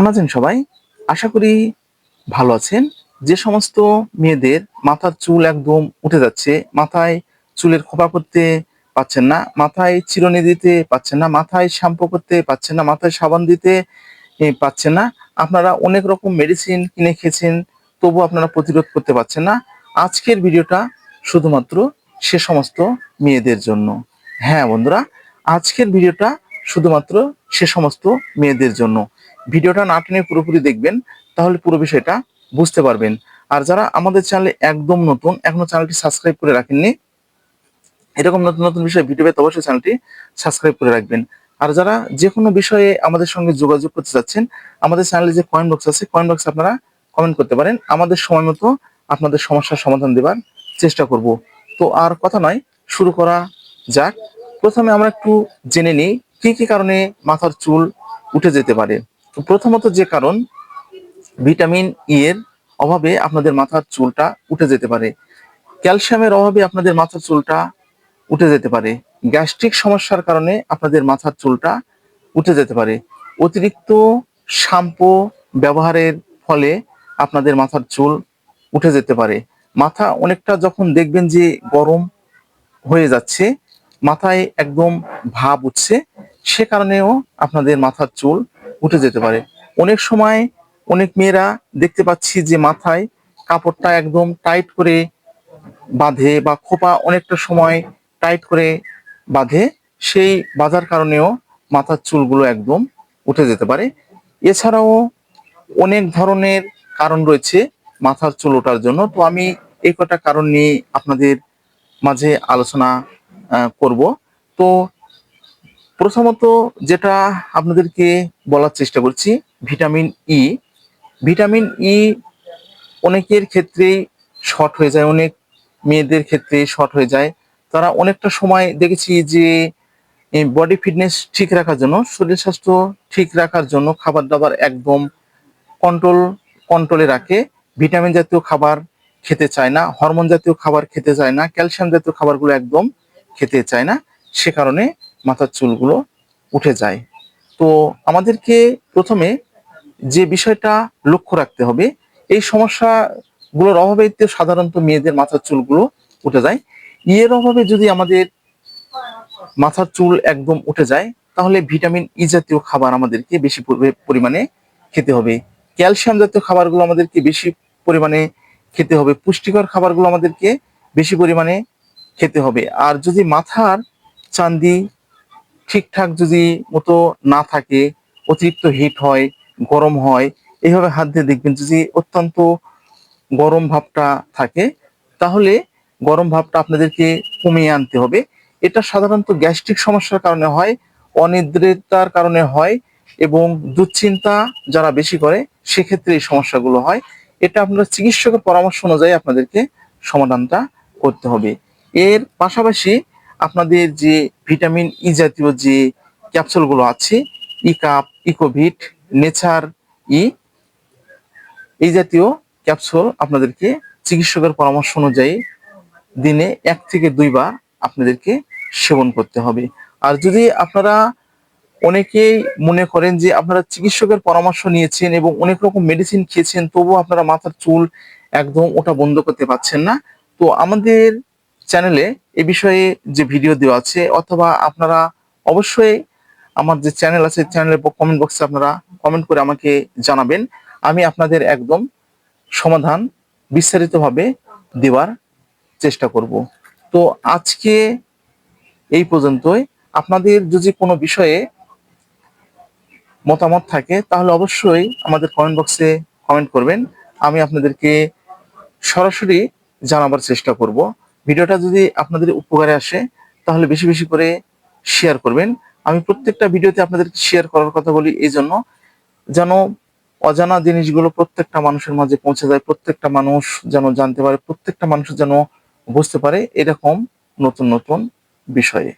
কেমন আছেন সবাই? আশা করি ভালো আছেন। যে সমস্ত মেয়েদের মাথার চুল একদম উঠে যাচ্ছে, মাথায় চুলের খোপা করতে পারছেন না, মাথায় চিরুনি দিতে পারছেন না, মাথায় শ্যাম্পু করতে পারছেন না, মাথায় সাবান দিতে পারছেন না। আপনারা অনেক রকম মেডিসিন কিনে খেয়েছেন, তবুও আপনারা প্রতিরোধ করতে পারছেন না। আজকের ভিডিওটা শুধুমাত্র সে সমস্ত মেয়েদের জন্য। হ্যাঁ বন্ধুরা, আজকের ভিডিওটা শুধুমাত্র সে সমস্ত মেয়েদের জন্য। ভিডিওটা না টেনে পুরোপুরি দেখবেন, তাহলে পুরো বিষয়টা বুঝতে পারবেন। আর যারা আমাদের চ্যানেলে একদম নতুন, এখনো চ্যানেলটি সাবস্ক্রাইব করে রাখেননি, এরকম নতুন নতুন বিষয় ভিডিও পেতে অবশ্যই চ্যানেলটি সাবস্ক্রাইব করে রাখবেন। আর যারা যে কোনো বিষয়ে আমাদের সঙ্গে যোগাযোগ করতে চাচ্ছেন, আমাদের চ্যানেলে যে কমেন্ট বক্স আছে, কমেন্ট বক্সে আপনারা কমেন্ট করতে পারেন। আমাদের সময় মতো আপনাদের সমস্যার সমাধান দেওয়ার চেষ্টা করব। তো আর কথা নয়, শুরু করা যাক। প্রথমে আমরা একটু জেনে নিই কি কি কারণে মাথার চুল উঠে যেতে পারে। তো প্রথমত যে কারণ, ভিটামিন ই এর অভাবে আপনাদের মাথার চুলটা উঠে যেতে পারে। ক্যালসিয়ামের অভাবে আপনাদের মাথার চুলটা উঠে যেতে পারে। গ্যাস্ট্রিক সমস্যার কারণে আপনাদের মাথার চুলটা উঠে যেতে পারে। অতিরিক্ত শ্যাম্পু ব্যবহারের ফলে আপনাদের মাথার চুল উঠে যেতে পারে। মাথা অনেকটা যখন দেখবেন যে গরম হয়ে যাচ্ছে, মাথায় একদম ভাব উঠছে, সে কারণেও আপনাদের মাথার চুল উঠে যেতে পারে। অনেক সময় অনেক মেয়েরা দেখতে পাচ্ছি যে মাথায় কাপড়টা একদম টাইট করে বাঁধে, বা খোপা অনেকটা সময় টাইট করে বাঁধে, সেই বাঁধার কারণেও মাথার চুলগুলো একদম উঠে যেতে পারে। এছাড়াও অনেক ধরনের কারণ রয়েছে মাথার চুল ওঠার জন্য। তো আমি এই কটা কারণ নিয়ে আপনাদের মাঝে আলোচনা করব। তো প্রথমত যেটা আপনাদেরকে বলার চেষ্টা করছি, ভিটামিন ই। ভিটামিন ই অনেকের ক্ষেত্রেই শর্ট হয়ে যায়, অনেক মেয়েদের ক্ষেত্রে শর্ট হয়ে যায়। তারা অনেকটা সময় দেখেছি যে বডি ফিটনেস ঠিক রাখার জন্য, শরীর স্বাস্থ্য ঠিক রাখার জন্য খাবার দাবার একদম কন্ট্রোল কন্ট্রোলে রাখে। ভিটামিন জাতীয় খাবার খেতে চায় না, হরমোন জাতীয় খাবার খেতে চায় না, ক্যালসিয়াম জাতীয় খাবারগুলো একদম খেতে চায় না। সে কারণে মাথার চুলগুলো উঠে যায়। তো আমাদেরকে প্রথমে যে বিষয়টা লক্ষ্য রাখতে হবে, এই সমস্যাগুলোর অভাবে তো সাধারণত মেয়েদের মাথার চুলগুলো উঠে যায়। এর অভাবে যদি আমাদের মাথার চুল একদম উঠে যায়, তাহলে ভিটামিন ই জাতীয় খাবার আমাদেরকে বেশি পরিমাণে খেতে হবে। ক্যালসিয়াম জাতীয় খাবারগুলো আমাদেরকে বেশি পরিমাণে খেতে হবে। পুষ্টিকর খাবারগুলো আমাদেরকে বেশি পরিমাণে খেতে হবে। আর যদি মাথার চান্দি ঠিকঠাক যদি মতো না থাকে, অতিরিক্ত হিট হয়, গরম হয়, এইভাবে হাত দিয়ে দেখবেন যদি অত্যন্ত গরম ভাবটা থাকে, তাহলে গরম ভাবটা আপনাদেরকে কমিয়ে আনতে হবে। এটা সাধারণত গ্যাস্ট্রিক সমস্যার কারণে হয়, অনিদ্রতার কারণে হয়, এবং দুশ্চিন্তা যারা বেশি করে সেক্ষেত্রে এই সমস্যাগুলো হয়। এটা আপনারা চিকিৎসকের পরামর্শ অনুযায়ী আপনাদেরকে সমাধানটা করতে হবে। এর পাশাপাশি আপনাদের যে ভিটামিন ই জাতীয় যে ক্যাপসুলগুলো আছে, ই কাপ, ইকোভিট, নেচার ই, এই জাতীয় ক্যাপসুল আপনাদেরকে চিকিৎসকের পরামর্শ অনুযায়ী দিনে 1 থেকে 2 বার আপনাদেরকে সেবন করতে হবে। আর যদি আপনারা অনেকেই মনে করেন যে আপনারা চিকিৎসকের পরামর্শ নিয়েছেন এবং অনেক রকম মেডিসিন খেয়েছেন, তবুও আপনারা মাথার চুল একদম ওঠা বন্ধ করতে পারছেন না, তো আমাদের চ্যানেলে এ বিষয়ে যে ভিডিও দেওয়া আছে, অথবা আপনারা অবশ্যই আমার যে চ্যানেল আছে, চ্যানেলের কমেন্ট বক্সে আপনারা কমেন্ট করে আমাকে জানাবেন। আমি আপনাদের একদম সমাধান বিস্তারিতভাবে দেওয়ার চেষ্টা করব। তো আজকে এই পর্যন্তই। আপনাদের যদি কোনো বিষয়ে মতামত থাকে, তাহলে অবশ্যই আমাদের কমেন্ট বক্সে কমেন্ট করবেন। আমি আপনাদেরকে সরাসরি জানাবার চেষ্টা করব। ভিডিওটা যদি আপনাদের উপকারে আসে, তাহলে বেশি বেশি করে শেয়ার করবেন। আমি প্রত্যেকটা ভিডিওতে আপনাদেরকে শেয়ার করার কথা বলি এই জন্য, যেন অজানা জিনিসগুলো প্রত্যেকটা মানুষের মাঝে পৌঁছে যায়, প্রত্যেকটা মানুষ যেন জানতে পারে, প্রত্যেকটা মানুষ যেন বুঝতে পারে এরকম নতুন নতুন বিষয়ে।